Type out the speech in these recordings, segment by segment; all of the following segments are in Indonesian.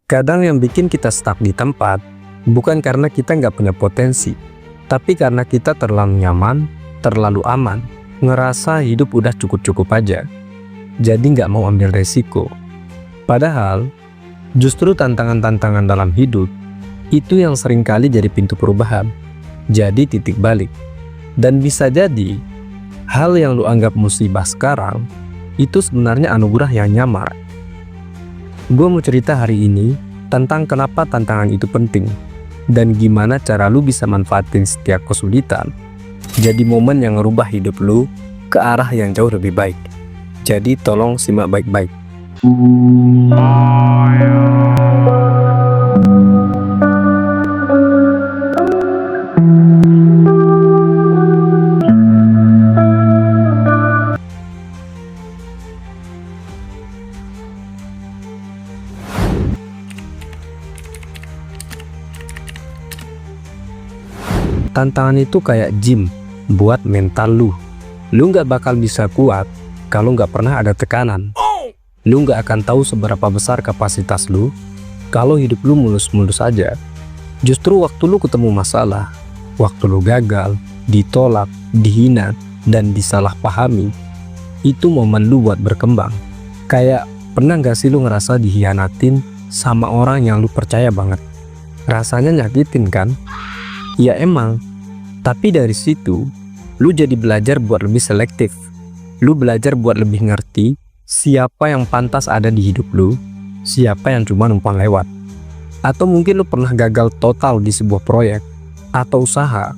Kadang yang bikin kita stuck di tempat bukan karena kita nggak punya potensi, tapi karena kita terlalu nyaman, terlalu aman, ngerasa hidup udah cukup-cukup aja, jadi nggak mau ambil resiko. Padahal, justru tantangan-tantangan dalam hidup itu yang seringkali jadi pintu perubahan, jadi titik balik. Dan bisa jadi, hal yang lu anggap musibah sekarang, itu sebenarnya anugerah yang nyamar. Gue mau cerita hari ini tentang kenapa tantangan itu penting, dan gimana cara lu bisa manfaatin setiap kesulitan jadi momen yang ngerubah hidup lu ke arah yang jauh lebih baik. Jadi tolong simak baik-baik. Tantangan itu kayak gym buat mental lu. Lu nggak bakal bisa kuat kalau nggak pernah ada tekanan. Lu nggak akan tahu seberapa besar kapasitas lu kalau hidup lu mulus-mulus aja. Justru waktu lu ketemu masalah, waktu lu gagal, ditolak, dihina, dan disalahpahami, itu momen lu buat berkembang. Kayak pernah nggak sih lu ngerasa dihianatin sama orang yang lu percaya banget? Rasanya nyakitin kan? Ya emang, tapi dari situ, lu jadi belajar buat lebih selektif. Lu belajar buat lebih ngerti siapa yang pantas ada di hidup lu, siapa yang cuma numpang lewat. Atau mungkin lu pernah gagal total di sebuah proyek, atau usaha,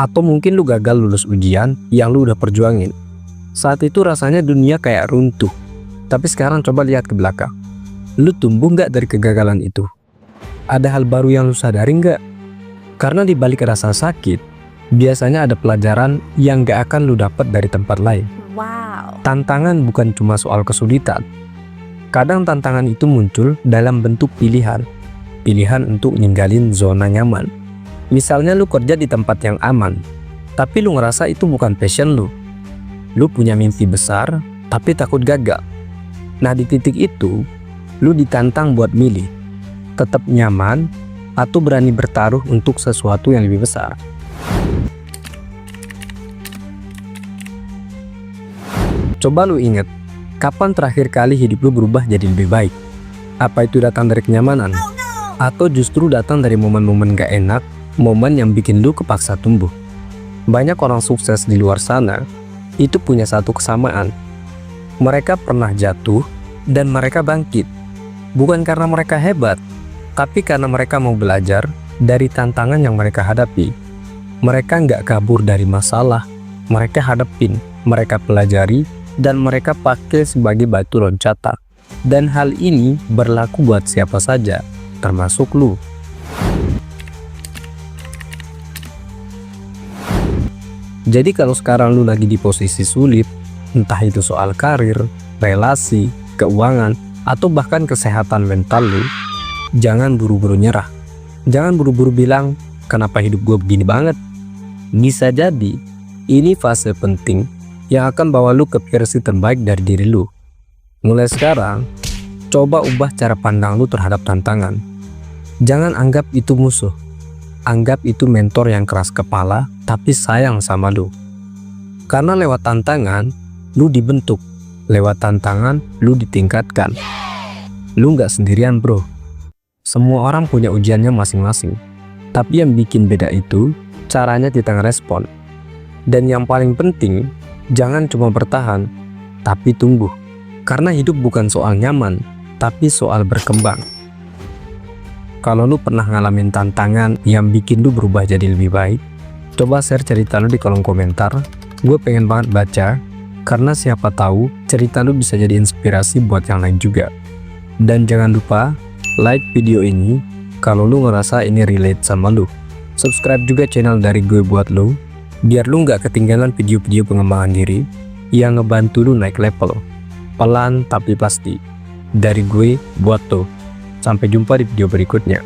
atau mungkin lu gagal lulus ujian yang lu udah perjuangin. Saat itu rasanya dunia kayak runtuh, tapi sekarang coba lihat ke belakang. Lu tumbuh nggak dari kegagalan itu? Ada hal baru yang lu sadari nggak? Karena di balik rasa sakit, biasanya ada pelajaran yang gak akan lu dapat dari tempat lain. Wow. Tantangan bukan cuma soal kesulitan. Kadang tantangan itu muncul dalam bentuk pilihan. Pilihan untuk ninggalin zona nyaman. Misalnya lu kerja di tempat yang aman, tapi lu ngerasa itu bukan passion lu. Lu punya mimpi besar, tapi takut gagal. Nah di titik itu, lu ditantang buat milih. Tetap nyaman, atau berani bertaruh untuk sesuatu yang lebih besar. Coba lu inget, kapan terakhir kali hidup lu berubah jadi lebih baik? Apa itu datang dari kenyamanan? Atau justru datang dari momen-momen gak enak, momen yang bikin lu kepaksa tumbuh? Banyak orang sukses di luar sana, itu punya satu kesamaan. Mereka pernah jatuh, dan mereka bangkit. Bukan karena mereka hebat, tapi karena mereka mau belajar dari tantangan yang mereka hadapi. Mereka nggak kabur dari masalah, mereka hadapin, mereka pelajari, dan mereka pakai sebagai batu loncatan. Dan hal ini berlaku buat siapa saja, termasuk lu. Jadi kalau sekarang lu lagi di posisi sulit, entah itu soal karir, relasi, keuangan, atau bahkan kesehatan mental lu, jangan buru-buru nyerah. Jangan buru-buru bilang, kenapa hidup gue begini banget? Bisa jadi, ini fase penting yang akan bawa lu ke versi terbaik dari diri lu. Mulai sekarang, coba ubah cara pandang lu terhadap tantangan. Jangan anggap itu musuh. Anggap itu mentor yang keras kepala, tapi sayang sama lu. Karena lewat tantangan, lu dibentuk. Lewat tantangan, lu ditingkatkan. Lu nggak sendirian bro. Semua orang punya ujiannya masing-masing, tapi yang bikin beda itu caranya kita ngerespon. Dan yang paling penting, jangan cuma bertahan, tapi tumbuh. Karena hidup bukan soal nyaman, tapi soal berkembang. Kalau lu pernah ngalamin tantangan yang bikin lu berubah jadi lebih baik, coba share cerita lu di kolom komentar. Gue pengen banget baca, karena siapa tahu cerita lu bisa jadi inspirasi buat yang lain juga. Dan jangan lupa like video ini kalau lu ngerasa ini relate sama lu. Subscribe juga channel dari gue buat lu, biar lu nggak ketinggalan video-video pengembangan diri yang ngebantu lu naik level. Pelan tapi pasti. Dari gue buat lo. Sampai jumpa di video berikutnya.